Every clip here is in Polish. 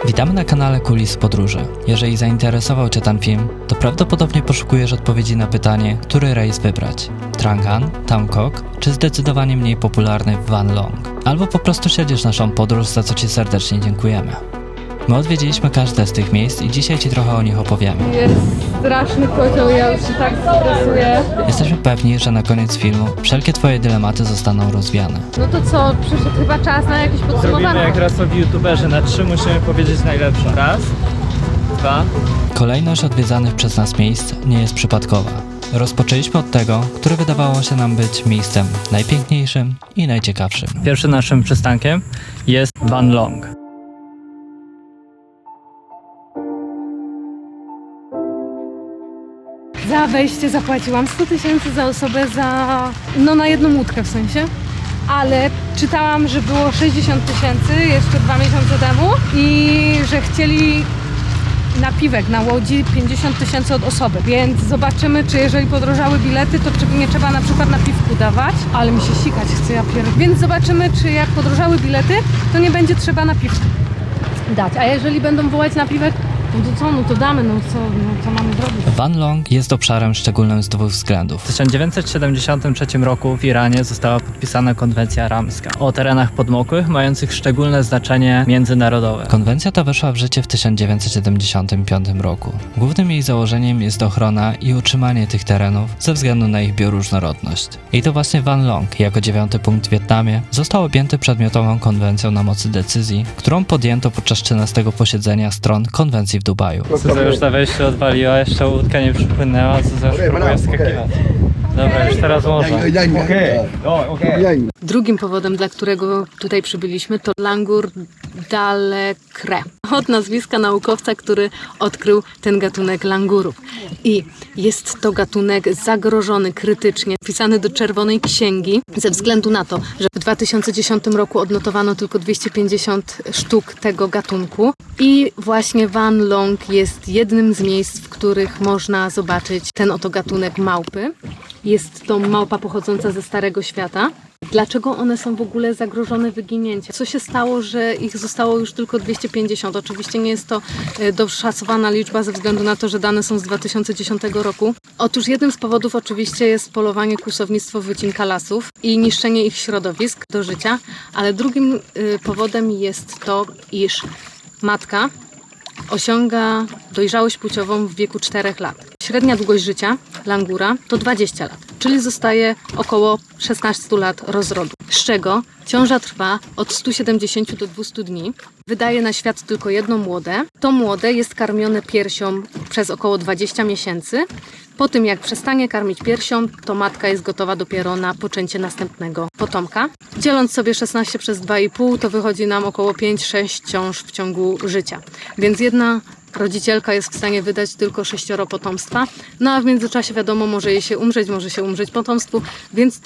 Witamy na kanale Kulis Podróży. Jeżeli zainteresował Cię ten film, to prawdopodobnie poszukujesz odpowiedzi na pytanie, który rejs wybrać. Trangan, Tamkok czy zdecydowanie mniej popularny Van Long. Albo po prostu siedzisz naszą podróż, za co Ci serdecznie dziękujemy. My odwiedziliśmy każde z tych miejsc i dzisiaj Ci trochę o nich opowiemy. Jest straszny kocioł, ja już się tak stresuję. Jesteśmy pewni, że na koniec filmu wszelkie Twoje dylematy zostaną rozwiane. No to co, przyszedł chyba czas na jakieś Zrobimy podsumowanie. jak rasowi youtuberzy, na 3 musimy powiedzieć najlepsze. Raz, dwa. Kolejność odwiedzanych przez nas miejsc nie jest przypadkowa. Rozpoczęliśmy od tego, które wydawało się nam być miejscem najpiękniejszym i najciekawszym. Pierwszym naszym przystankiem jest Van Long. Za wejście zapłaciłam 100 000 za osobę, no na jedną łódkę w sensie. Ale czytałam, że było 60 000 jeszcze 2 miesiące temu i że chcieli napiwek na łodzi 50 000 od osoby. Więc zobaczymy, czy jeżeli podrożały bilety, to czy nie trzeba na przykład napiwku dawać. Ale mi się sikać chce, ja pierdolę. Więc zobaczymy, czy jak podrożały bilety, to nie będzie trzeba napiwku dać. A jeżeli będą wołać napiwek, no to co, no to damy, no co mamy zrobić? Van Long jest obszarem szczególnym z dwóch względów. W 1973 roku w Iranie została podpisana konwencja ramska o terenach podmokłych, mających szczególne znaczenie międzynarodowe. Konwencja ta weszła w życie w 1975 roku. Głównym jej założeniem jest ochrona i utrzymanie tych terenów ze względu na ich bioróżnorodność. I to właśnie Van Long, jako 9. punkt w Wietnamie, został objęty przedmiotową konwencją na mocy decyzji, którą podjęto podczas 13. posiedzenia stron konwencji w Dubaju. Co już za wejście odwaliła, jeszcze łódka nie przypłynęła, co za już próbuje wskakiwać. Dobra, już teraz można. Drugim powodem, dla którego tutaj przybyliśmy, to Langur Dalekre. Od nazwiska naukowca, który odkrył ten gatunek langurów. I jest to gatunek zagrożony krytycznie, wpisany do Czerwonej Księgi, ze względu na to, że w 2010 roku odnotowano tylko 250 sztuk tego gatunku. I właśnie Van Long jest jednym z miejsc, w których można zobaczyć ten oto gatunek małpy. Jest to małpa pochodząca ze Starego Świata. Dlaczego one są w ogóle zagrożone wyginięciem? Co się stało, że ich zostało już tylko 250? Oczywiście nie jest to doszacowana liczba ze względu na to, że dane są z 2010 roku. Otóż jednym z powodów oczywiście jest polowanie, kłusownictwo, wycinka lasów i niszczenie ich środowisk do życia, ale drugim powodem jest to, iż matka osiąga dojrzałość płciową w wieku 4 lat. Średnia długość życia langura to 20 lat, czyli zostaje około 16 lat rozrodu, z czego ciąża trwa od 170 do 200 dni. Wydaje na świat tylko jedno młode. To młode jest karmione piersią przez około 20 miesięcy. Po tym jak przestanie karmić piersią, to matka jest gotowa dopiero na poczęcie następnego potomka. Dzieląc sobie 16 przez 2,5, to wychodzi nam około 5-6 ciąż w ciągu życia. Więc jedna rodzicielka jest w stanie wydać tylko 6 potomstwa. No a w międzyczasie wiadomo, może jej się umrzeć potomstwu, więc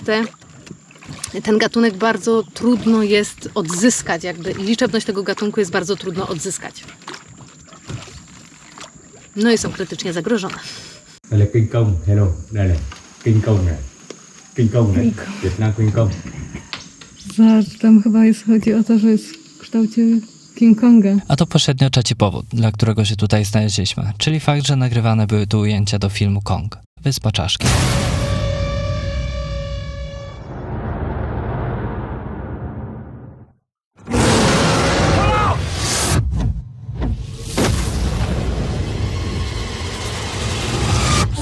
ten gatunek bardzo trudno jest odzyskać, jakby liczebność tego gatunku jest bardzo trudno odzyskać. No i są krytycznie zagrożone. Đây là kinh công, hello, đây này, kinh công này, kinh công này, Việt Nam kinh công. Tam chyba chodzi o to, że jest w kształcie King Konga. A to pośrednio trzeci powód, dla którego się tutaj znaleźliśmy, czyli fakt, że nagrywane były tu ujęcia do filmu Kong, Wyspa Czaszki.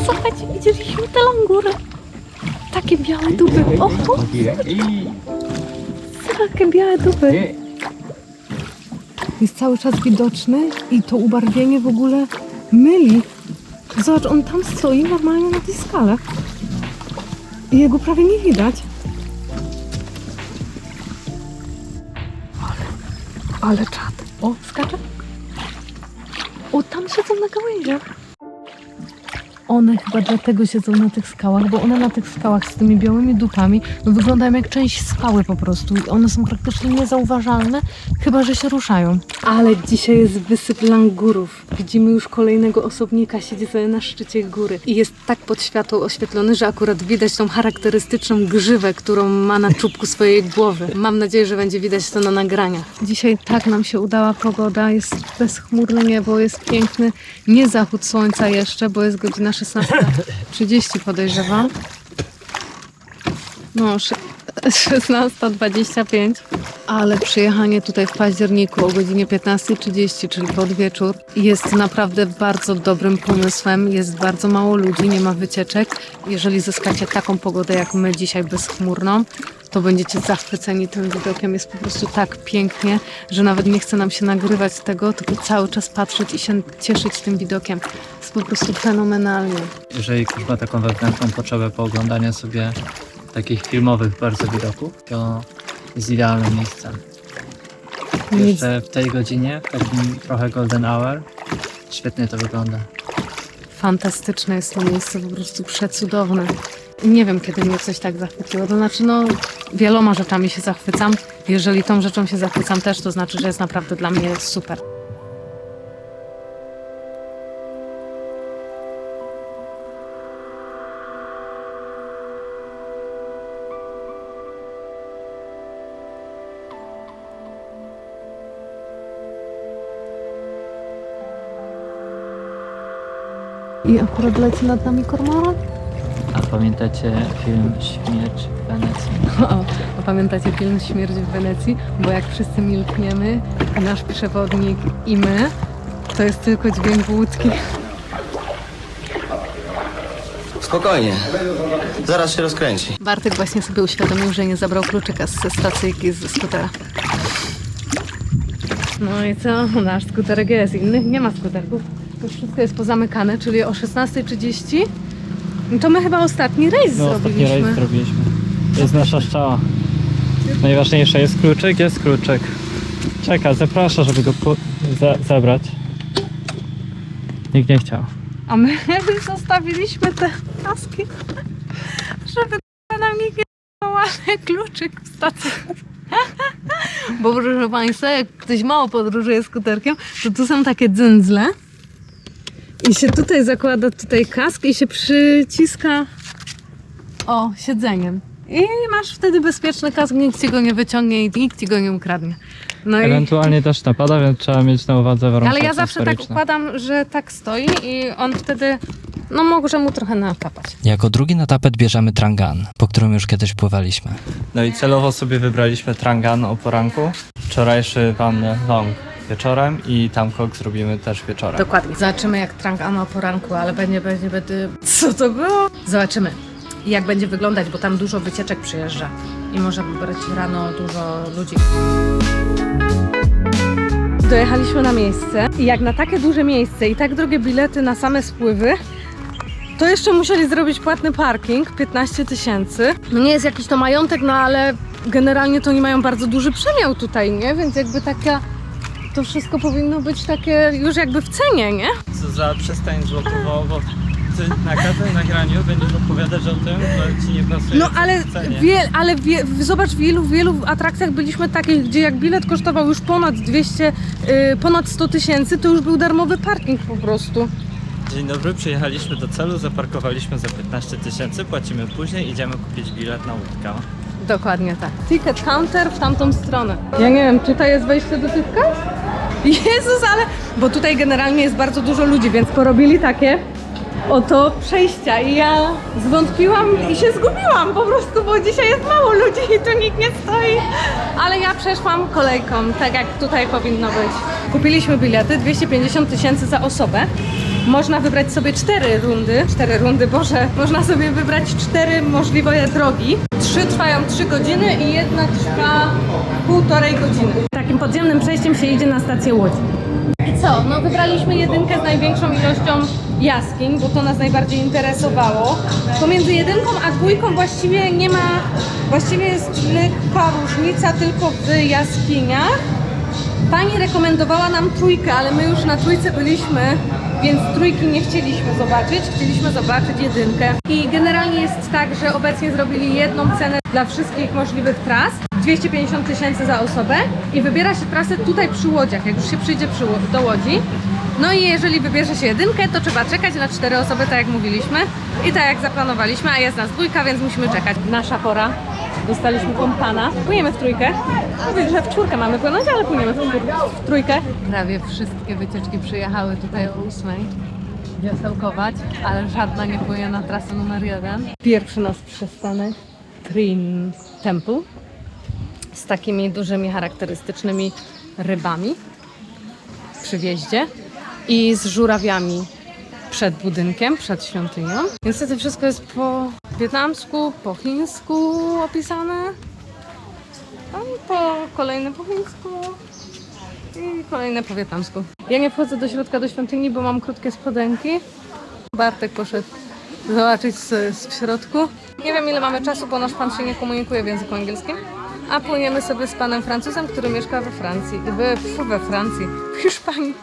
Słuchajcie, widzieliśmy te langury. Takie białe dupy. O, takie białe dupy. Jest cały czas widoczny i to ubarwienie w ogóle myli. Zobacz, on tam stoi normalnie na tej skale. I jego prawie nie widać. Ale czad. O, skacze. O, tam siedzą na gałęziach. one chyba dlatego siedzą na tych skałach, bo one na tych skałach z tymi białymi dupami no wyglądają jak część skały po prostu i one są praktycznie niezauważalne, chyba że się ruszają. Ale dzisiaj jest wysyp langurów. Widzimy już kolejnego osobnika, siedzi sobie na szczycie góry i jest tak pod światło oświetlony, że akurat widać tą charakterystyczną grzywę, którą ma na czubku swojej głowy. Mam nadzieję, że będzie widać to na nagraniach. Dzisiaj tak nam się udała pogoda, jest bezchmurne niebo, jest piękny, nie zachód słońca jeszcze, bo jest godzina 16:30 podejrzewam. No, 16:25. Ale przyjechanie tutaj w październiku o godzinie 15:30, czyli pod wieczór, jest naprawdę bardzo dobrym pomysłem. Jest bardzo mało ludzi, nie ma wycieczek. Jeżeli zyskacie taką pogodę jak my dzisiaj, bezchmurną, to będziecie zachwyceni tym widokiem. Jest po prostu tak pięknie, że nawet nie chce nam się nagrywać tego, tylko cały czas patrzeć i się cieszyć tym widokiem. Jest po prostu fenomenalnie. Jeżeli ktoś ma taką wewnętrzną potrzebę pooglądania sobie takich filmowych bardzo widoków, to jest idealne miejsce. Jeszcze w tej godzinie, w takim trochę golden hour, świetnie to wygląda. Fantastyczne jest to miejsce, po prostu przecudowne. Nie wiem, kiedy mnie coś tak zachwyciło. To znaczy, no, wieloma rzeczami się zachwycam. Jeżeli tą rzeczą się zachwycam też, to znaczy, że jest naprawdę dla mnie super. I akurat leci nad nami kormoran. A pamiętacie film Śmierć w Wenecji? A pamiętacie film Śmierć w Wenecji? Bo jak wszyscy milkniemy, nasz przewodnik i my, to jest tylko dźwięk łódki. Spokojnie, zaraz się rozkręci. Bartek właśnie sobie uświadomił, że nie zabrał kluczyka ze stacyjki ze skutera. No i co? Nasz skuterek jest. Innych nie ma skuterków. To wszystko jest pozamykane, czyli o 16:30. To my chyba ostatni rejs zrobiliśmy. Ostatni rejs zrobiliśmy. To jest nasza szczała. Najważniejsze jest kluczyk, jest kluczyk. Czeka, zaprasza, żeby go zabrać. Nikt nie chciał. A my zostawiliśmy te paski, żeby nam nikt nie dał kluczyk w stacji. Bo proszę Państwa, jak ktoś mało podróżuje skuterkiem, to tu są takie dzyndzle i się tutaj zakłada kask i się przyciska siedzeniem. I masz wtedy bezpieczny kask, nikt ci go nie wyciągnie i nikt ci go nie ukradnie. No Ewentualnie też napada, więc trzeba mieć na uwadze warunki ale ja zawsze tak atmosferyczne. układam, że tak stoi i on wtedy, no może mu trochę natapać. Jako drugi na tapet bierzemy Trangan, po którym już kiedyś pływaliśmy. No i celowo sobie wybraliśmy Trangan o poranku. Wczorajszy Van Long wieczorem i Tamkok zrobimy też wieczorem. Dokładnie. Zobaczymy jak Trangan o poranku, ale będzie. Co to było? Zobaczymy jak będzie wyglądać, bo tam dużo wycieczek przyjeżdża i może wybrać rano dużo ludzi. Dojechaliśmy na miejsce i jak na takie duże miejsce i tak drogie bilety na same spływy, to jeszcze musieli zrobić płatny parking, 15 000. No nie jest jakiś to majątek, no ale generalnie to oni mają bardzo duży przemiał tutaj, nie? Więc jakby taka, to wszystko powinno być takie już jakby w cenie, nie? Co za przystań złotowo, bo ty na każdym nagraniu będziesz opowiadać o tym, że ci nie pasuje. No ale zobacz, w wielu atrakcjach byliśmy takich, gdzie jak bilet kosztował już ponad 200, ponad 100 000, to już był darmowy parking po prostu. Dzień dobry, przyjechaliśmy do celu, zaparkowaliśmy za 15 000, płacimy później, idziemy kupić bilet na łódkę. Dokładnie tak. Ticket counter w tamtą stronę. Ja nie wiem, tutaj jest wejście do tych kas? Jezus, ale... Bo tutaj generalnie jest bardzo dużo ludzi, więc porobili takie oto przejścia i ja zwątpiłam i się zgubiłam po prostu, bo dzisiaj jest mało ludzi i tu nikt nie stoi. Ale ja przeszłam kolejką, tak jak tutaj powinno być. Kupiliśmy bilety, 250 000 za osobę. Można wybrać sobie 4 rundy, Boże, można sobie wybrać 4 możliwe drogi. 3 trwają 3 godziny i jedna trwa 1,5 godziny. Takim podziemnym przejściem się idzie na stację Łódź. I co? No wybraliśmy jedynkę z największą ilością jaskiń, bo to nas najbardziej interesowało. Pomiędzy jedynką a dwójką właściwie nie ma, właściwie jest lekka różnica tylko w jaskiniach. Pani rekomendowała nam trójkę, ale my już na trójce byliśmy, więc trójki nie chcieliśmy zobaczyć. Chcieliśmy zobaczyć jedynkę. I generalnie jest tak, że obecnie zrobili jedną cenę dla wszystkich możliwych tras. 250 000 za osobę i wybiera się trasę tutaj przy Łodziach, jak już się przyjdzie do Łodzi. No i jeżeli wybierze się jedynkę, to trzeba czekać na 4 osoby, tak jak mówiliśmy i tak jak zaplanowaliśmy, a jest nas 2, więc musimy czekać. Nasza pora. Dostaliśmy kompana. Płyniemy w trójkę. Mówię, że w 4 mamy płynąć, ale płyniemy w trójkę. Prawie wszystkie wycieczki przyjechały tutaj o 8 wiosełkować, ale żadna nie płynie na trasę numer 1. Pierwszy nasz przystanek Trin Temple z takimi dużymi, charakterystycznymi rybami przy wjeździe i z żurawiami przed budynkiem, przed świątynią. Niestety wszystko jest po wietnamsku, po chińsku opisane. Tam kolejne po chińsku i kolejne po wietnamsku. Ja nie wchodzę do środka do świątyni, bo mam krótkie spodenki. Bartek poszedł zobaczyć w środku. Nie wiem ile mamy czasu, bo nasz pan się nie komunikuje w języku angielskim. A płyniemy sobie z panem Francuzem, który mieszka we Francji. W Hiszpanii.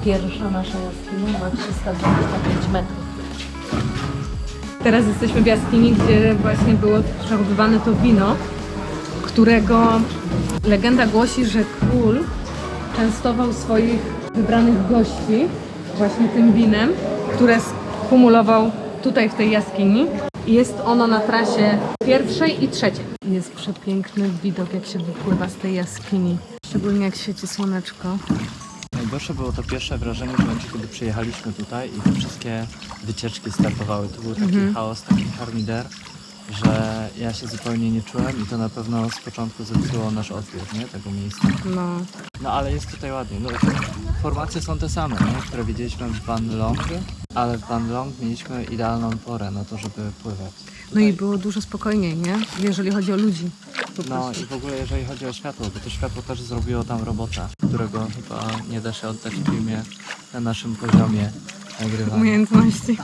Pierwsza nasza jaskinia ma 325 metrów. Teraz jesteśmy w jaskini, gdzie właśnie było przechowywane to wino, którego legenda głosi, że król częstował swoich wybranych gości właśnie tym winem, które skumulował tutaj w tej jaskini. Jest ono na trasie 1. i 3. Jest przepiękny widok, jak się wypływa z tej jaskini, szczególnie jak świeci słoneczko. Najgorsze było to pierwsze wrażenie w momencie, kiedy przyjechaliśmy tutaj i te wszystkie wycieczki startowały. To był taki chaos, taki harmider, że ja się zupełnie nie czułem i to na pewno z początku zepsuło nasz odbiór, nie? Tego miejsca. No ale jest tutaj ładnie. No, formacje są te same, nie? Które widzieliśmy w Van Long, ale w Van Long mieliśmy idealną porę na to, żeby pływać. No i było dużo spokojniej, nie? Jeżeli chodzi o ludzi. No i w ogóle jeżeli chodzi o światło, bo to światło też zrobiło tam robotę, którego chyba nie da się oddać w filmie na naszym poziomie nagrywania. Umiejętności.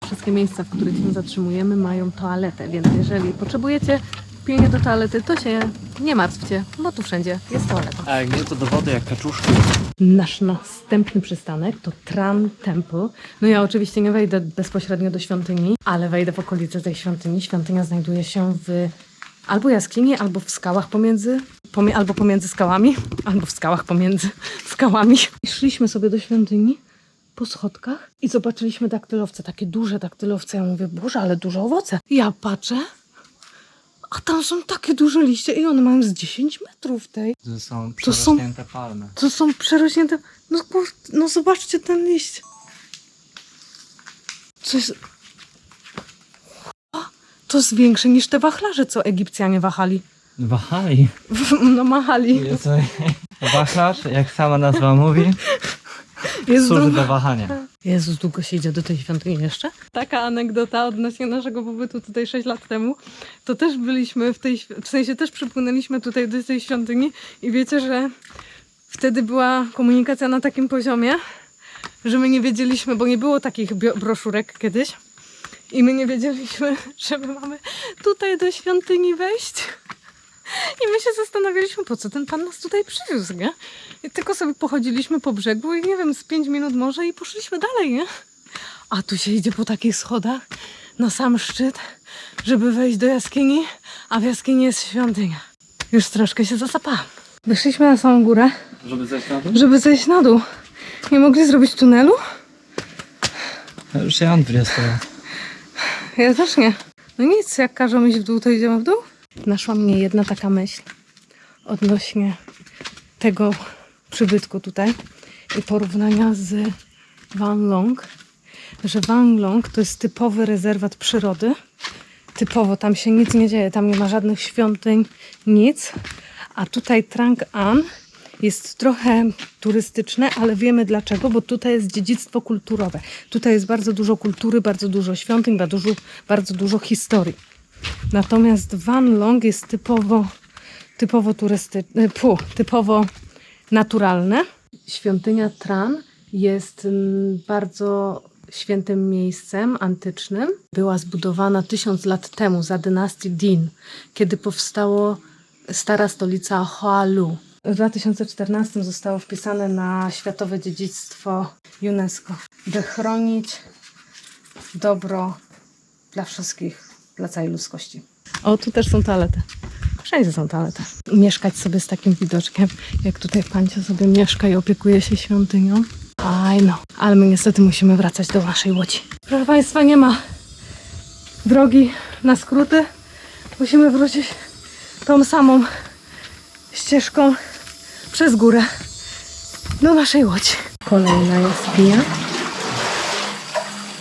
Wszystkie miejsca, w których się zatrzymujemy, mają toaletę, więc jeżeli potrzebujecie pilnie do toalety, to się nie martwcie, bo tu wszędzie jest toaleta. A jak nie to do wody jak kaczuszki. Nasz następny przystanek to Tran Temple. No ja oczywiście nie wejdę bezpośrednio do świątyni, ale wejdę w okolice tej świątyni. Świątynia znajduje się w albo jaskini, albo w skałach albo pomiędzy skałami, albo w skałach pomiędzy skałami. I szliśmy sobie do świątyni po schodkach i zobaczyliśmy daktylowce, takie duże daktylowce. Ja mówię, Boże, ale duże owoce. Ja patrzę, a tam są takie duże liście i one mają z 10 metrów tej. To są przerośnięte palmy. To są przerośnięte. No zobaczcie ten liść. To jest większe niż te wachlarze, co Egipcjanie wahali. Wahali. No machali. Wachlarz, jak sama nazwa mówi, służy do wahania. Jezus, długo się idzie do tej świątyni jeszcze? Taka anegdota odnośnie naszego pobytu tutaj 6 lat temu. To też byliśmy w sensie też przypłynęliśmy tutaj do tej świątyni i wiecie, że wtedy była komunikacja na takim poziomie, że my nie wiedzieliśmy, bo nie było takich broszurek kiedyś i my nie wiedzieliśmy, że my mamy tutaj do świątyni wejść. I my się zastanawialiśmy, po co ten pan nas tutaj przywiózł, nie? I tylko sobie pochodziliśmy po brzegu i nie wiem, z 5 minut może i poszliśmy dalej, nie? A tu się idzie po takich schodach na sam szczyt, żeby wejść do jaskini, a w jaskini jest świątynia. Już troszkę się zasapałam. Wyszliśmy na samą górę, żeby zejść na dół. Nie mogli zrobić tunelu? Ja już nie mam 20 lat. Ja też nie. No nic, jak każą iść w dół, to idziemy w dół. Naszła mnie jedna taka myśl odnośnie tego przybytku tutaj i porównania z Van Long, że Van Long to jest typowy rezerwat przyrody. Typowo, tam się nic nie dzieje, tam nie ma żadnych świątyń, nic. A tutaj Trang An jest trochę turystyczne, ale wiemy dlaczego, bo tutaj jest dziedzictwo kulturowe. Tutaj jest bardzo dużo kultury, bardzo dużo świątyń, bardzo dużo historii. Natomiast Van Long jest typowo turystyczne, typowo naturalne. Świątynia Tran jest bardzo świętym miejscem antycznym. Była zbudowana 1000 lat temu za dynastii Din, kiedy powstało stara stolica Hoalu. W 2014 zostało wpisane na Światowe Dziedzictwo UNESCO, by chronić dobro dla wszystkich, dla całej ludzkości. O, tu też są toalety. Wszędzie są toalety. Mieszkać sobie z takim widoczkiem, jak tutaj Pancia sobie mieszka i opiekuje się świątynią. Aj no, ale my niestety musimy wracać do naszej łodzi. Proszę Państwa, nie ma drogi na skróty. Musimy wrócić tą samą ścieżką przez górę do naszej łodzi. Kolejna jaskinia.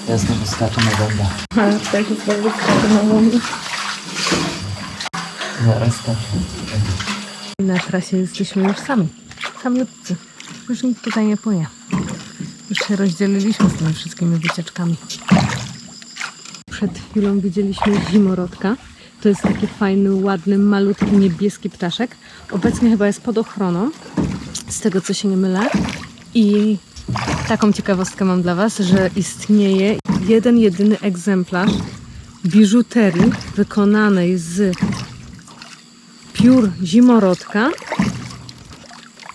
Ja znowu skaczę na bombę. Ale tutaj jest bardzo na łomie. Zaraz skaczę. Na trasie jesteśmy już sami. Samiutcy. Już nikt tutaj nie płynie. Już się rozdzieliliśmy z tymi wszystkimi wycieczkami. Przed chwilą widzieliśmy zimorodka. To jest taki fajny, ładny, malutki, niebieski ptaszek. Obecnie chyba jest pod ochroną, z tego co się nie mylę. I taką ciekawostkę mam dla Was, że istnieje jeden, jedyny egzemplarz biżuterii wykonanej z piór zimorodka.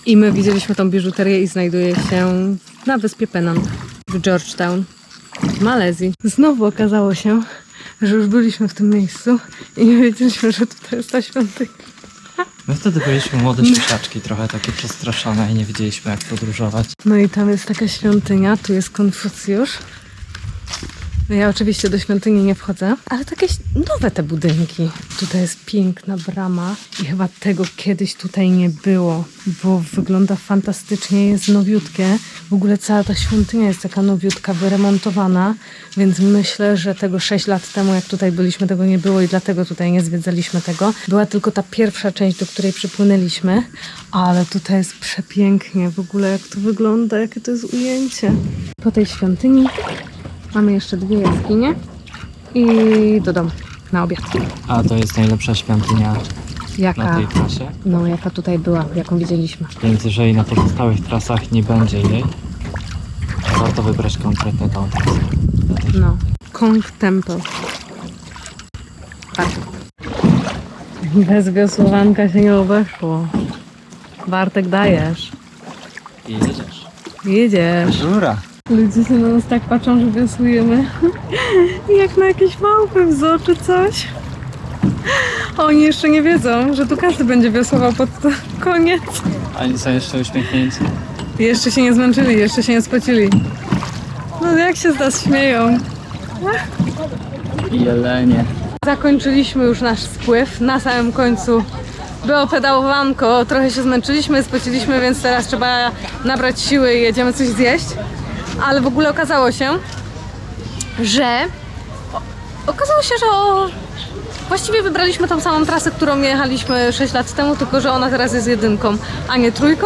I my widzieliśmy tą biżuterię i znajduje się na wyspie Penang w Georgetown, w Malezji. Znowu okazało się, że już byliśmy w tym miejscu i nie wiedzieliśmy, że tutaj jest ta świątynia. My wtedy byliśmy młode świeżaczki, trochę takie przestraszone i nie wiedzieliśmy jak podróżować. No i tam jest taka świątynia, tu jest Konfucjusz. No ja oczywiście do świątyni nie wchodzę, ale takie nowe te budynki. Tutaj jest piękna brama i chyba tego kiedyś tutaj nie było, bo wygląda fantastycznie, jest nowiutkie. W ogóle cała ta świątynia jest taka nowiutka, wyremontowana, więc myślę, że tego 6 lat temu, jak tutaj byliśmy, tego nie było i dlatego tutaj nie zwiedzaliśmy tego. Była tylko ta pierwsza część, do której przypłynęliśmy, ale tutaj jest przepięknie. W ogóle jak to wygląda, jakie to jest ujęcie. Po tej świątyni mamy jeszcze 2 jaskinie i do domu na obiad. A to jest najlepsza świątynia na Jaka? tej trasie. No, jaka tutaj była, jaką widzieliśmy. Więc jeżeli na pozostałych trasach nie będzie jej, to warto wybrać konkretnie tą trasę. No. Kong Temple. Tak. Bez wiosłowanka się nie obeszło. Bartek, dajesz. I jedziesz. Jedziesz. Żura! Ludzie się na nas tak patrzą, że wiosłujemy. Jak na jakieś małpy w zoo czy coś. Oni jeszcze nie wiedzą, że tu każdy będzie wiosłował pod koniec. Oni są jeszcze uśmiechnięci. Jeszcze się nie zmęczyli, jeszcze się nie spocili. No jak się z nas śmieją. I jelenie. Zakończyliśmy już nasz spływ. Na samym końcu było pedałowanko. Trochę się zmęczyliśmy, spociliśmy, więc teraz trzeba nabrać siły i jedziemy coś zjeść. Ale w ogóle okazało się, że właściwie wybraliśmy tą samą trasę, którą jechaliśmy 6 lat temu, tylko że ona teraz jest 1, a nie 3.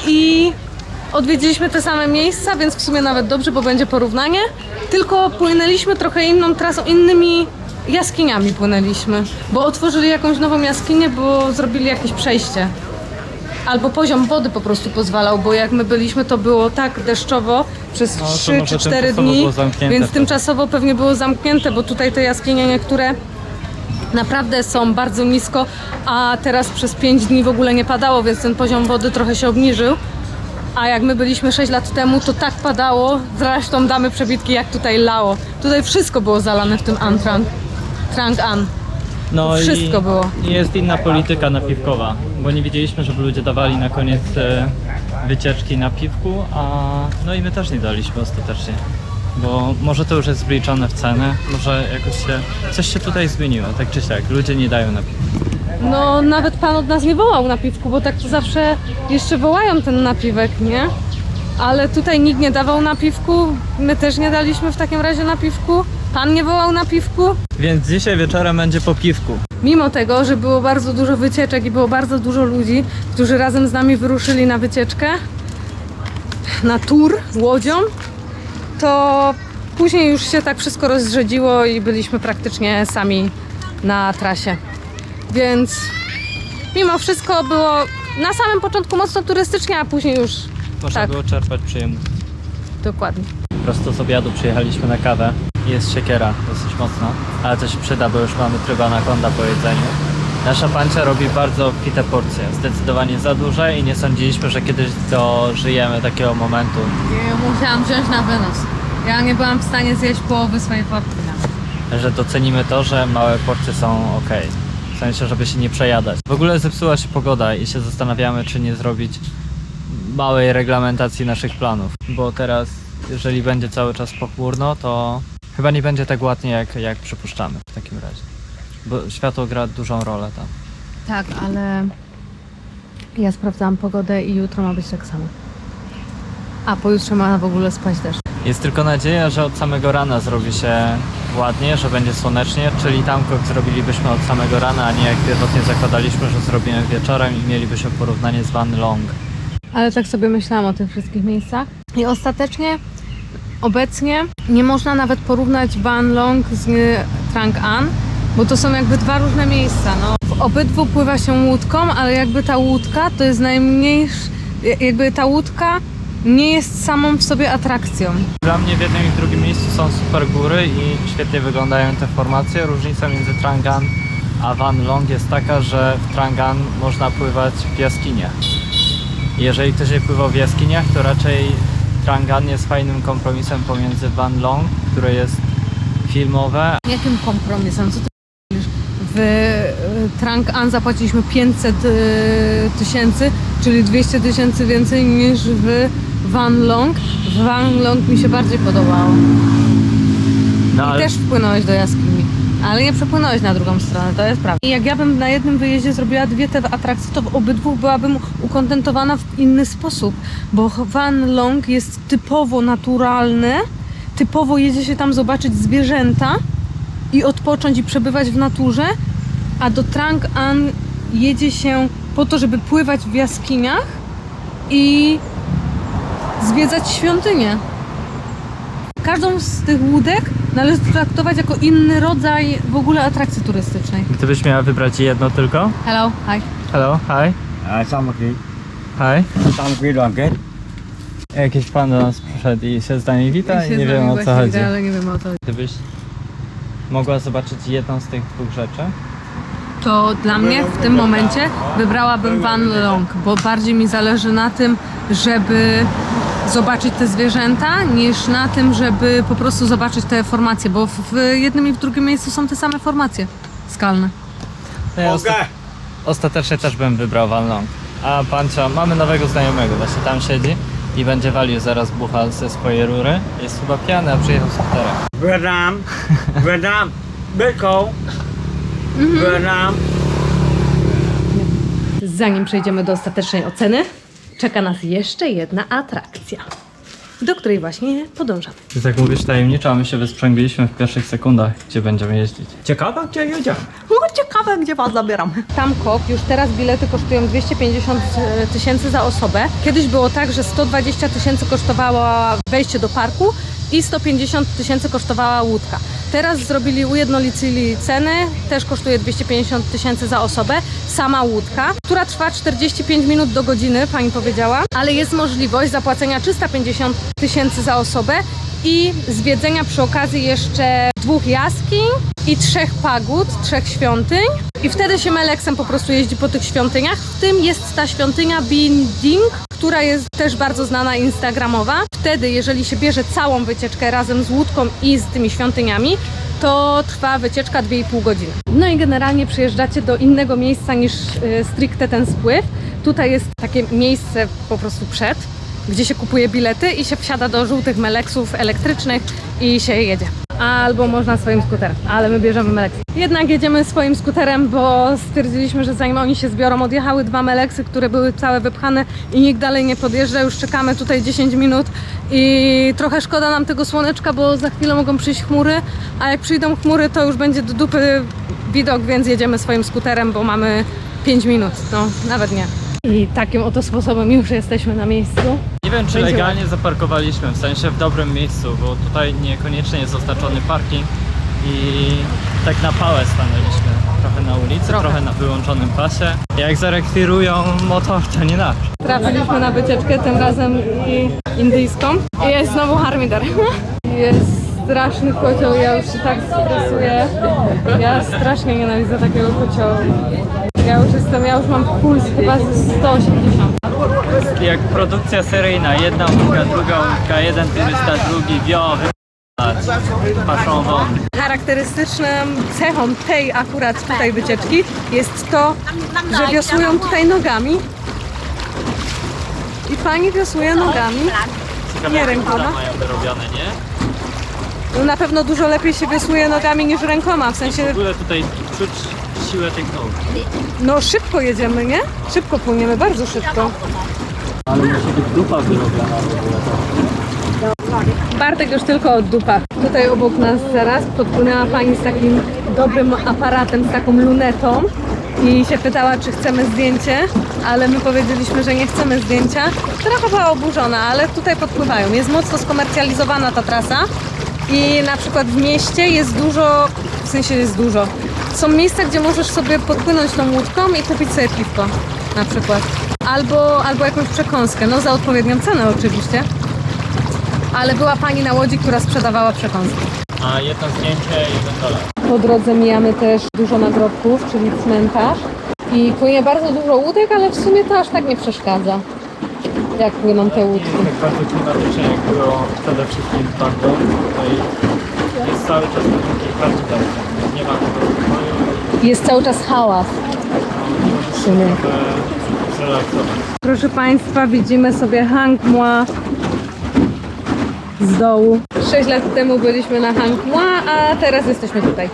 I odwiedziliśmy te same miejsca, więc w sumie nawet dobrze, bo będzie porównanie. Tylko płynęliśmy trochę inną trasą, innymi jaskiniami płynęliśmy. Bo otworzyli jakąś nową jaskinię, bo zrobili jakieś przejście. Albo poziom wody po prostu pozwalał, bo jak my byliśmy, to było tak deszczowo przez 3 czy 4 dni, więc tymczasowo pewnie było zamknięte, bo tutaj te jaskinie niektóre naprawdę są bardzo nisko, a teraz przez 5 dni w ogóle nie padało, więc ten poziom wody trochę się obniżył. A jak my byliśmy 6 lat temu, to tak padało, zresztą damy przebitki jak tutaj lało. Tutaj wszystko było zalane w tym Trang An. No Wszystko było. I jest inna polityka napiwkowa, bo nie wiedzieliśmy, żeby ludzie dawali na koniec wycieczki na piwku, no i my też nie daliśmy ostatecznie. Bo może to już jest wliczone w cenę, może jakoś coś się tutaj zmieniło, tak czy siak, ludzie nie dają na piwku. No nawet pan od nas nie wołał na piwku, bo tak to zawsze jeszcze wołają ten napiwek, nie? Ale tutaj nikt nie dawał na piwku, my też nie daliśmy w takim razie na piwku. Pan nie wołał na piwku. Więc dzisiaj wieczorem będzie po piwku. Mimo tego, że było bardzo dużo wycieczek i było bardzo dużo ludzi, którzy razem z nami wyruszyli na wycieczkę, na tour łodzią, to później już się tak wszystko rozrzedziło i byliśmy praktycznie sami na trasie. Więc mimo wszystko było na samym początku mocno turystycznie, a później już Można tak. było czerpać przyjemność. Dokładnie. Prosto z obiadu przyjechaliśmy na kawę. Jest siekiera dosyć mocno, ale to się przyda, bo już mamy tryb anakonda po jedzeniu. Nasza pancia robi bardzo obfite porcje, zdecydowanie za duże i nie sądziliśmy, że kiedyś dożyjemy takiego momentu. Ja musiałam wziąć na wynos. Ja nie byłam w stanie zjeść połowy swojej porcji. Że docenimy to, że małe porcje są ok. W sensie, żeby się nie przejadać. W ogóle zepsuła się pogoda i się zastanawiamy, czy nie zrobić małej reglamentacji naszych planów. Bo teraz, jeżeli będzie cały czas pochmurno, to chyba nie będzie tak ładnie, jak przypuszczamy w takim razie. Bo światło gra dużą rolę tam. Tak, ale ja sprawdzałam pogodę i jutro ma być tak samo. A pojutrze ma w ogóle spaść deszcz. Jest tylko nadzieja, że od samego rana zrobi się ładnie, że będzie słonecznie, czyli tamkok zrobilibyśmy od samego rana, a nie jak pierwotnie zakładaliśmy, że zrobimy wieczorem i mielibyśmy porównanie z Van Long. Ale tak sobie myślałam o tych wszystkich miejscach i ostatecznie obecnie nie można nawet porównać Van Long z Trang An, bo to są jakby dwa różne miejsca. No. W obydwu pływa się łódką, ale jakby ta łódka to jest jakby ta łódka nie jest samą w sobie atrakcją. Dla mnie w jednym i w drugim miejscu są super góry i świetnie wyglądają te formacje. Różnica między Trang An a Van Long jest taka, że w Trang An można pływać w jaskiniach. Jeżeli ktoś nie pływał w jaskiniach, to raczej Trang An jest fajnym kompromisem pomiędzy Van Long, które jest filmowe. Jakim kompromisem? Co ty mówisz? W Trang An zapłaciliśmy 500 tysięcy, czyli 200 tysięcy więcej niż w Van Long. W Van Long mi się bardziej podobało. No, I też wpłynąłeś do jaskini, ale nie przepłynąłeś na drugą stronę, to jest prawda. I jak ja bym na jednym wyjeździe zrobiła dwie te atrakcje, to w obydwu byłabym ukontentowana w inny sposób, bo Van Long jest typowo naturalny, typowo jedzie się tam zobaczyć zwierzęta i odpocząć i przebywać w naturze, a do Trang An jedzie się po to, żeby pływać w jaskiniach i zwiedzać świątynię. Każdą z tych łódek należy traktować jako inny rodzaj w ogóle atrakcji turystycznej. Gdybyś miała wybrać jedno tylko? Hello, hi. Hello, hi. Xong một tí, Hi. xong quy đoàn kết. Jakiś pan do nas przyszedł i się z nami wita i nie wiem o co chodzi. Ale nie wiem o co chodzi. Gdybyś mogła zobaczyć jedną z tych dwóch rzeczy, To dla mnie w tym momencie wybrałabym Van Long, bo bardziej mi zależy na tym, żeby zobaczyć te zwierzęta, niż na tym, żeby po prostu zobaczyć te formacje, bo w jednym i w drugim miejscu są te same formacje skalne. no ja ostatecznie też bym wybrał Van Long. A Pancio, mamy nowego znajomego, właśnie tam siedzi i będzie walił zaraz bucha ze swojej rury. Jest chyba pijany, a przyjechał skuterem. Việt Nam, biết không? Việt Nam. Zanim przejdziemy do ostatecznej oceny, czeka nas jeszcze jedna atrakcja, do której właśnie podążamy. Ty tak mówisz tajemniczo, a my się wysprzęgliśmy w pierwszych sekundach, gdzie będziemy jeździć. Ciekawe, gdzie jedziemy? No ciekawe, gdzie was zabieram. Tamkok, już teraz bilety kosztują 250 tysięcy za osobę. Kiedyś było tak, że 120 tysięcy kosztowało wejście do parku i 150 tysięcy kosztowała łódka. Teraz ujednolicili ceny, też kosztuje 250 tysięcy za osobę, sama łódka, która trwa 45 minut do godziny, pani powiedziała, ale jest możliwość zapłacenia 350 tysięcy za osobę i zwiedzenia przy okazji jeszcze 2 jaskiń i 3 pagód, 3 świątyń. I wtedy się Meleksem po prostu jeździ po tych świątyniach. W tym jest ta świątynia Binding, która jest też bardzo znana instagramowa. Wtedy, jeżeli się bierze całą wycieczkę razem z łódką i z tymi świątyniami, to trwa wycieczka 2,5 godziny. No i generalnie przyjeżdżacie do innego miejsca niż stricte ten spływ. Tutaj jest takie miejsce po prostu przed, gdzie się kupuje bilety i się wsiada do żółtych Meleksów elektrycznych i się jedzie. Albo można swoim skuterem, ale my bierzemy Meleksy. Jednak jedziemy swoim skuterem, bo stwierdziliśmy, że zanim oni się zbiorą, odjechały 2 Meleksy, które były całe wypchane i nikt dalej nie podjeżdża. Już czekamy tutaj 10 minut i trochę szkoda nam tego słoneczka, bo za chwilę mogą przyjść chmury, a jak przyjdą chmury, to już będzie do dupy widok, więc jedziemy swoim skuterem, bo mamy 5 minut, no nawet nie. I takim oto sposobem już jesteśmy na miejscu. Nie wiem, czy Będzie legalnie zaparkowaliśmy, w sensie w dobrym miejscu, bo tutaj niekoniecznie jest oznaczony parking i tak na pałę stanęliśmy. trochę na ulicy, trochę na wyłączonym pasie. Jak zarekwirują motor, to nie nasz. Trafiliśmy na wycieczkę, tym razem indyjską. I jest znowu harmider. Jest straszny kocioł, ja już się tak stresuję. Ja strasznie nienawidzę takiego kociołu. Ja już mam puls chyba ze 180. Jak produkcja seryjna, jedna łódka, druga łódka, jeden turysta, drugi wio, paszą won. Charakterystyczną cechą tej akurat tutaj wycieczki jest to, że wiosłują tutaj nogami. I pani wiosłuje nogami. Nie rękoma. Mają wyrobione, nie? No na pewno dużo lepiej się wiosłuje nogami niż rękoma, w sensie, W ogóle tutaj czuć siłę tych nóg. no szybko jedziemy, nie? Szybko płyniemy, bardzo szybko. Ale musi być dupa wyrobiona w ogóle. Bartek już tylko od dupach. Tutaj obok nas zaraz podpłynęła pani z takim dobrym aparatem, z taką lunetą i się pytała, czy chcemy zdjęcie, ale my powiedzieliśmy, że nie chcemy zdjęcia. Trochę była oburzona, ale tutaj podpływają. Jest mocno skomercjalizowana ta trasa i na przykład w mieście jest dużo, w sensie jest dużo. Są miejsca, gdzie możesz sobie podpłynąć tą łódką i kupić sobie piwko na przykład. Albo jakąś przekąskę, no za odpowiednią cenę oczywiście. Ale była pani na łodzi, która sprzedawała przekąski. A jedno zdjęcie, jeden dolar. Po drodze mijamy też dużo nagrobków, czyli cmentarz. I płynie bardzo dużo łódek, ale w sumie to aż tak nie przeszkadza, jak płyną te łódki. Tak bardzo klimatycznie, jak było przede wszystkim w Bangkok. Tutaj jest cały czas taki bardzo dobrze. Nie ma tego spokoju Jest cały czas hałas. i W sumie. zrelaksować. Proszę Państwa, widzimy sobie Hang Mua z dołu. 6 lat temu byliśmy na Hang Mua, a teraz jesteśmy tutaj.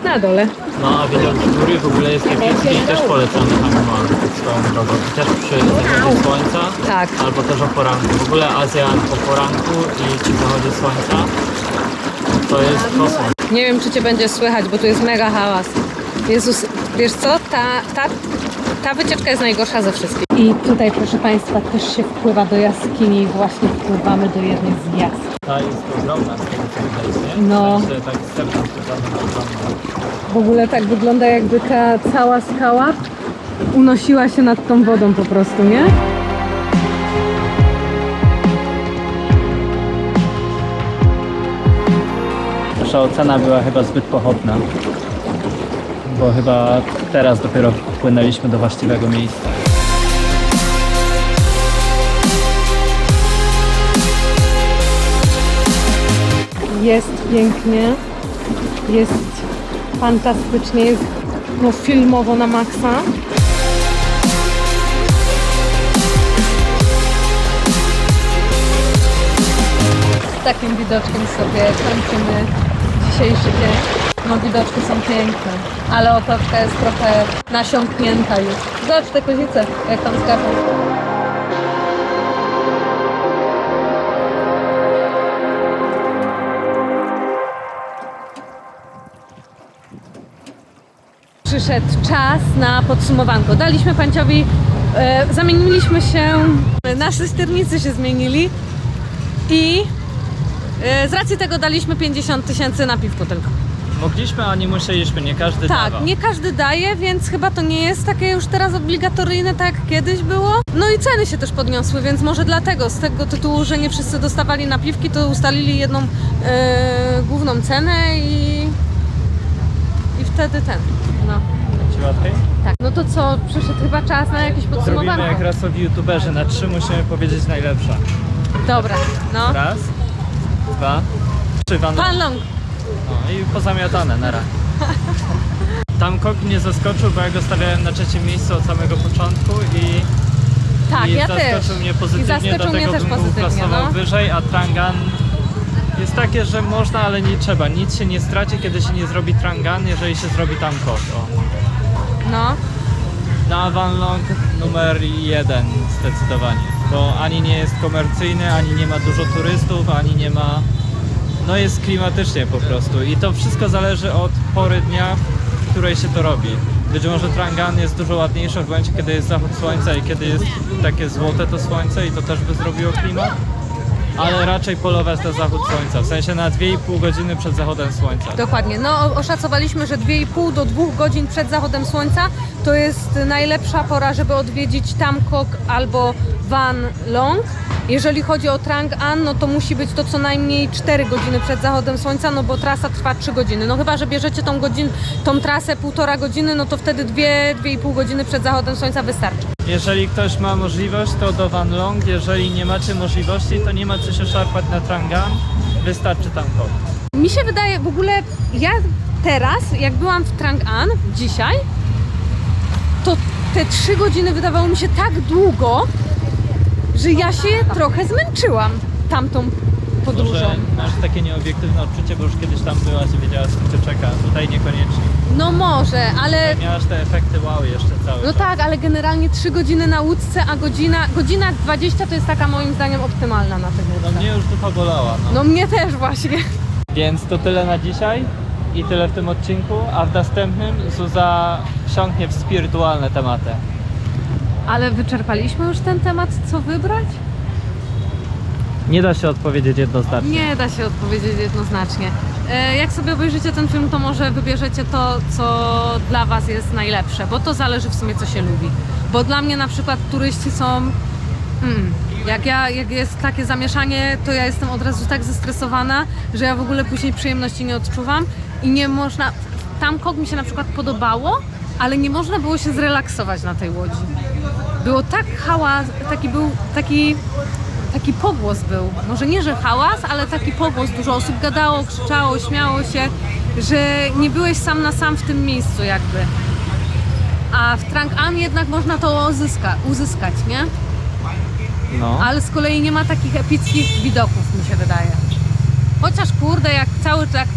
Na dole. No a widok z góry w ogóle jest epicki i też polecamy Hangman swoją drogą. I też przy zachodzie słońca, Tak. albo też o poranku. W ogóle ASEAN o poranku i przy zachodzie słońca to jest kosmos. Nie wiem, czy Cię będzie słychać, bo tu jest mega hałas. Jezus, wiesz co? Ta wycieczka jest najgorsza ze wszystkich. I tutaj, proszę Państwa, też się wpływa do jaskini i właśnie wpływamy do jednej z jaskiń. Ta jest ogromna z tego co widać, nie? No. W sensie tak z zewnątrz wygląda na ogromną. W ogóle tak wygląda, jakby ta cała skała unosiła się nad tą wodą po prostu, nie? Nasza ocena była chyba zbyt pochopna, bo chyba teraz dopiero wpłynęliśmy do właściwego miejsca. Jest pięknie, jest fantastycznie, jest no, filmowo na maksa. Z takim widoczkiem sobie kończymy dzisiejszy dzień. No widoczki są piękne, ale otoczka jest trochę nasiąknięta już. Zobacz te kozice, jak tam skaczą. Przyszedł czas na podsumowanko. Daliśmy Panciowi, zamieniliśmy się, nasze sternicy się zmienili i z racji tego daliśmy 50 000 na piwko tylko. Mogliśmy, a nie musieliśmy, nie każdy Tak, dawał. nie każdy daje, więc chyba to nie jest takie już teraz obligatoryjne, tak jak kiedyś było. No i ceny się też podniosły, więc może dlatego, z tego tytułu, że nie wszyscy dostawali napiwki, to ustalili jedną główną cenę i wtedy ten, no. Ci łatwiej? Tak, no to co, przyszedł chyba czas na jakieś Zrobimy podsumowanie. jak rasowi youtuberzy, na 3 musimy powiedzieć najlepsza. Dobra, no. Raz, dwa, 3 Van Pan Long. No i pozamiatane, nara. Tamkok mnie zaskoczył, bo ja go stawiałem na 3. miejscu od samego początku i Tak, i ja zaskoczył też. mnie I pozytywnie, zaskoczył mnie dlatego też bym go pozytywnie, uklasował no. wyżej, a Trangan jest takie, że można, ale nie trzeba. Nic się nie straci, kiedy się nie zrobi Trangan, jeżeli się zrobi Tamkok. No. Na Van Long numer 1 zdecydowanie, bo ani nie jest komercyjny, ani nie ma dużo turystów, ani nie ma... No jest klimatycznie po prostu i to wszystko zależy od pory dnia, w której się to robi. Być może Trangan jest dużo ładniejszy w momencie, kiedy jest zachód słońca i kiedy jest takie złote to słońce i to też by zrobiło klimat. ale raczej polować na zachód słońca, w sensie na 2,5 godziny przed zachodem słońca. Dokładnie. No oszacowaliśmy, że 2,5 do 2 godzin przed zachodem słońca to jest najlepsza pora, żeby odwiedzić Tam Kok albo Van Long. Jeżeli chodzi o Trang An, no to musi być to co najmniej 4 godziny przed zachodem słońca, no bo trasa trwa 3 godziny. No chyba, że bierzecie tą trasę 1,5 godziny, no to wtedy 2,5 godziny przed zachodem słońca wystarczy. Jeżeli ktoś ma możliwość, to do Van Long, jeżeli nie macie możliwości, to nie ma co się szarpać na Trang An, wystarczy Tam Kok. Mi się wydaje, w ogóle ja teraz, jak byłam w Trang An dzisiaj, to te 3 godziny wydawało mi się tak długo, że ja się trochę zmęczyłam tamtą podróżą. Może masz takie nieobiektywne odczucie, bo już kiedyś tam byłaś i wiedziałaś, co cię czeka. Tutaj niekoniecznie. No może, ale... Miałaś te efekty wow jeszcze cały No czas. tak, ale generalnie 3 godziny na łódce, a godzina 20 to jest taka moim zdaniem optymalna na tych No łódkach. mnie już dupa bolała, no. No mnie też właśnie. Więc to tyle na dzisiaj i tyle w tym odcinku, a w następnym Zuza wsiąknie w spirytualne tematy. Ale wyczerpaliśmy już ten temat, co wybrać? Nie da się odpowiedzieć jednoznacznie. Nie da się odpowiedzieć jednoznacznie. Jak sobie obejrzycie ten film, to może wybierzecie to, co dla Was jest najlepsze, bo to zależy w sumie, co się lubi. Bo dla mnie na przykład turyści są... Jak jest takie zamieszanie, to ja jestem od razu tak zestresowana, że ja w ogóle później przyjemności nie odczuwam i nie można... Tam Kok mi się na przykład podobało, ale nie można było się zrelaksować na tej łodzi. Było tak hałas, taki pogłos był. Może nie, że hałas, ale taki pogłos. Dużo osób gadało, krzyczało, śmiało się, że nie byłeś sam na sam w tym miejscu jakby. A w Trang An jednak można to uzyskać, nie? No. Ale z kolei nie ma takich epickich widoków, mi się wydaje. Chociaż kurde, jak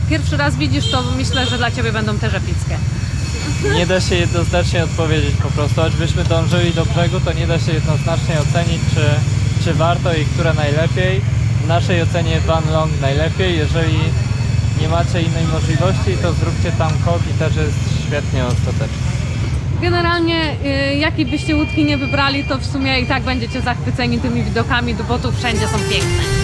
pierwszy raz widzisz, to myślę, że dla Ciebie będą też epickie. Nie da się jednoznacznie odpowiedzieć po prostu. Choćbyśmy dążyli do brzegu, to nie da się jednoznacznie ocenić, czy warto i które najlepiej. W naszej ocenie Van Long najlepiej. Jeżeli nie macie innej możliwości, to zróbcie Tam Kok i też jest świetnie ostatecznie. Generalnie jakiej byście łódki nie wybrali, to w sumie i tak będziecie zachwyceni tymi widokami, bo tu wszędzie są piękne.